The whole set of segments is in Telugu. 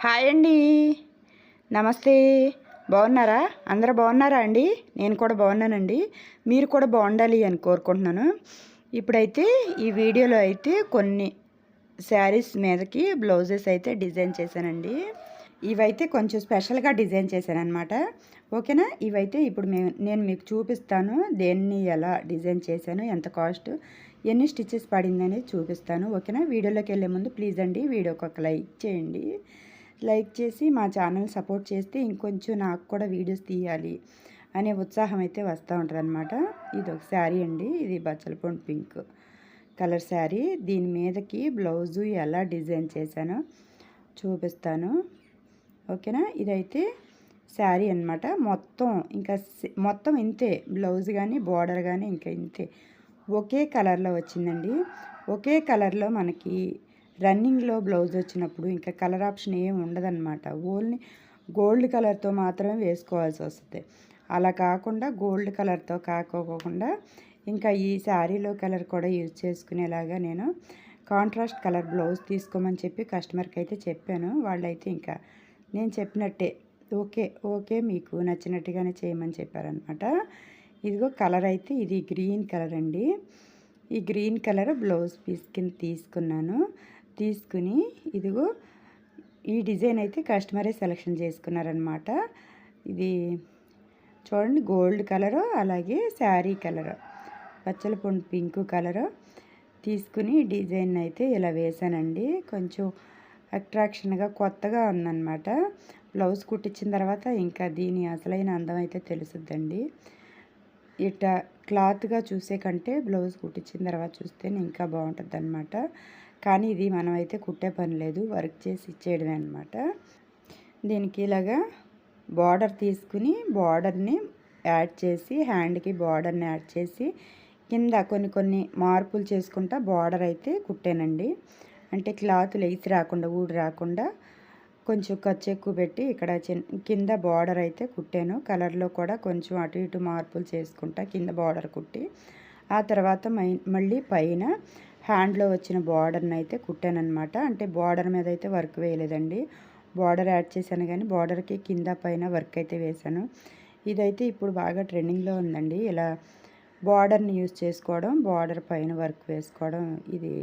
హాయ్ అండి, నమస్తే. బాగున్నారా? అందరూ బాగున్నారా అండి? నేను కూడా బాగున్నానండి. మీరు కూడా బాగుండాలి అని కోరుకుంటున్నాను. ఇప్పుడైతే ఈ వీడియోలో అయితే కొన్ని శారీస్ మీదకి బ్లౌజెస్ అయితే డిజైన్ చేశానండి. ఇవైతే కొంచెం స్పెషల్గా డిజైన్ చేశానమాట. ఓకేనా? ఇవైతే ఇప్పుడు నేను మీకు చూపిస్తాను. దేన్ని ఎలా డిజైన్ చేశాను, ఎంత కాస్ట్, ఎన్ని స్టిచెస్ పడిందని చూపిస్తాను. ఓకేనా? వీడియోలోకి వెళ్ళే ముందు ప్లీజ్ అండి వీడియోకి ఒక లైక్ చేయండి. లైక్ చేసి మా ఛానల్ సపోర్ట్ చేస్తే ఇంకొంచెం నాకు కూడా వీడియోస్ తీయాలి అనే ఉత్సాహం అయితే వస్తూ ఉంటుంది అనమాట. ఇది ఒక శారీ అండి. ఇది బచ్చలపండు పింక్ కలర్ శారీ. దీని మీదకి బ్లౌజు ఎలా డిజైన్ చేశానో చూపిస్తాను. ఓకేనా? ఇదైతే శారీ అనమాట. మొత్తం ఇంతే. బ్లౌజ్ కానీ బార్డర్ కానీ ఇంకా ఇంతే. ఒకే కలర్లో వచ్చిందండి. ఒకే కలర్లో మనకి రన్నింగ్లో బ్లౌజ్ వచ్చినప్పుడు ఇంకా కలర్ ఆప్షన్ ఏమి ఉండదన్నమాట. ఓన్లీ గోల్డ్ కలర్తో మాత్రమే వేసుకోవాల్సి వస్తుంది. అలా కాకుండా గోల్డ్ కలర్తో కాకోకుండా ఇంకా ఈ శారీలో కలర్ కూడా యూజ్ చేసుకునేలాగా నేను కాంట్రాస్ట్ కలర్ బ్లౌజ్ తీసుకోమని చెప్పి కస్టమర్కి అయితే చెప్పాను. వాళ్ళైతే ఇంకా నేను చెప్పినట్టే ఓకే మీకు నచ్చినట్టుగానే చేయమని చెప్పారనమాట. ఇదిగో కలర్ అయితే ఇది గ్రీన్ కలర్ అండి. ఈ గ్రీన్ కలర్ బ్లౌజ్ పీస్ కింద తీసుకుని ఇదిగో ఈ డిజైన్ అయితే కస్టమరే సెలెక్షన్ చేసుకున్నారనమాట. ఇది చూడండి, గోల్డ్ కలరు, అలాగే శారీ కలరు, పచ్చలపండు పింక్ కలరు తీసుకుని డిజైన్ అయితే ఇలా వేసానండి. కొంచెం అట్రాక్షన్గా కొత్తగా ఉందన్నమాట. బ్లౌజ్ కుట్టించిన తర్వాత ఇంకా దీని అసలైన అందం అయితే తెలుసుద్దండి. ఇట్లా క్లాత్గా చూసే కంటే బ్లౌజ్ కుట్టించిన తర్వాత చూస్తేనే ఇంకా బాగుంటుంది అనమాట. కానీ ఇది మనం అయితే కుట్టే పని లేదు, వర్క్ చేసి ఇచ్చేయడమే అనమాట. దీనికి ఇలాగా బార్డర్ తీసుకుని బార్డర్ని యాడ్ చేసి, హ్యాండ్కి బార్డర్ని యాడ్ చేసి కింద కొన్ని మార్పులు చేసుకుంటా బార్డర్ అయితే కుట్టానండి. అంటే క్లాత్ లేసి రాకుండా, ఊడి రాకుండా కొంచెం ఖర్చు ఎక్కువ పెట్టి ఇక్కడ కింద బార్డర్ అయితే కుట్టాను. కలర్లో కూడా కొంచెం అటు ఇటు మార్పులు చేసుకుంటా కింద బార్డర్ కుట్టి, ఆ తర్వాత మళ్ళీ పైన హ్యాండ్లో వచ్చిన బార్డర్ని అయితే కుట్టానమాట. అంటే బార్డర్ మీద అయితే వర్క్ వేయలేదండి. బార్డర్ యాడ్ చేశాను కానీ బార్డర్కి కింద పైన వర్క్ అయితే వేశాను. ఇదైతే ఇప్పుడు బాగా ట్రెండింగ్లో ఉందండి. ఇలా బార్డర్ని యూజ్ చేసుకోవడం, బార్డర్ పైన వర్క్ వేసుకోవడం, ఇది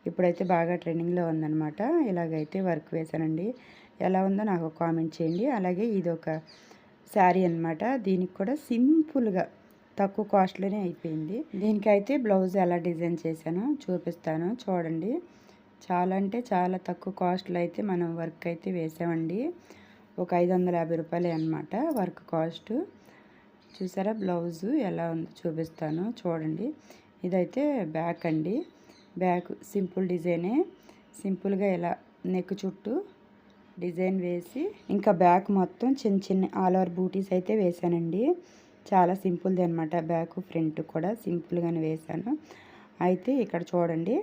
ఇప్పుడైతే బాగా ట్రెండింగ్లో ఉందన్నమాట. ఇలాగైతే వర్క్ వేశానండి. ఎలా ఉందో నాకు కామెంట్ చేయండి. అలాగే ఇది ఒక శారీ అనమాట. దీనికి కూడా సింపుల్గా తక్కువ కాస్ట్లోనే అయిపోయింది. దీనికైతే బ్లౌజ్ ఎలా డిజైన్ చేశానో చూపిస్తాను చూడండి. చాలా అంటే చాలా తక్కువ కాస్ట్లో అయితే మనం వర్క్ అయితే వేసామండి. ఒక 550 రూపాయలే అనమాట వర్క్ కాస్ట్. చూసారా బ్లౌజు ఎలా ఉందో చూపిస్తాను చూడండి. ఇదైతే బ్యాక్ అండి. బ్యాక్ సింపుల్ డిజైనే. సింపుల్గా ఇలా నెక్ చుట్టూ డిజైన్ వేసి ఇంకా బ్యాక్ మొత్తం చిన్న ఆల్ ఓవర్ బూటీస్ అయితే వేసానండి. చాలా సింపుల్ది అనమాట. బ్యాక్ ఫ్రంట్ కూడా సింపుల్గానే వేసాను. అయితే ఇక్కడ చూడండి,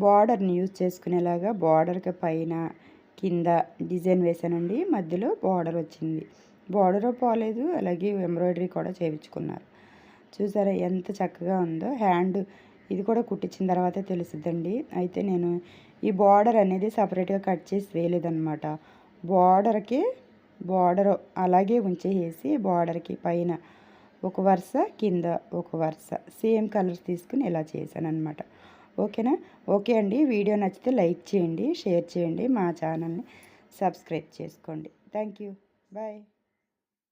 బార్డర్ని యూజ్ చేసుకునేలాగా బార్డర్కి పైన కింద డిజైన్ వేసానండి. మధ్యలో బార్డర్ వచ్చింది. బార్డర్ పోలేదు, అలాగే ఎంబ్రాయిడరీ కూడా చేయించుకున్నారు. చూసారా ఎంత చక్కగా ఉందో. హ్యాండ్ ఇది కూడా కుట్టించిన తర్వాతే తెలుస్తుందండి. అయితే నేను ఈ బార్డర్ అనేది సపరేట్గా కట్ చేసి వేయలేదన్నమాట. బార్డర్ అలాగే ఉంచేసి బార్డర్కి పైన ఒక వరుస, కింద ఒక వరుస సేమ్ కలర్స్ తీసుకుని ఇలా చేశాను అనమాట. ఓకేనా? ఓకే అండి. వీడియో నచ్చితే లైక్ చేయండి, షేర్ చేయండి, మా ఛానల్ని సబ్స్క్రైబ్ చేసుకోండి. Thank you. బాయ్.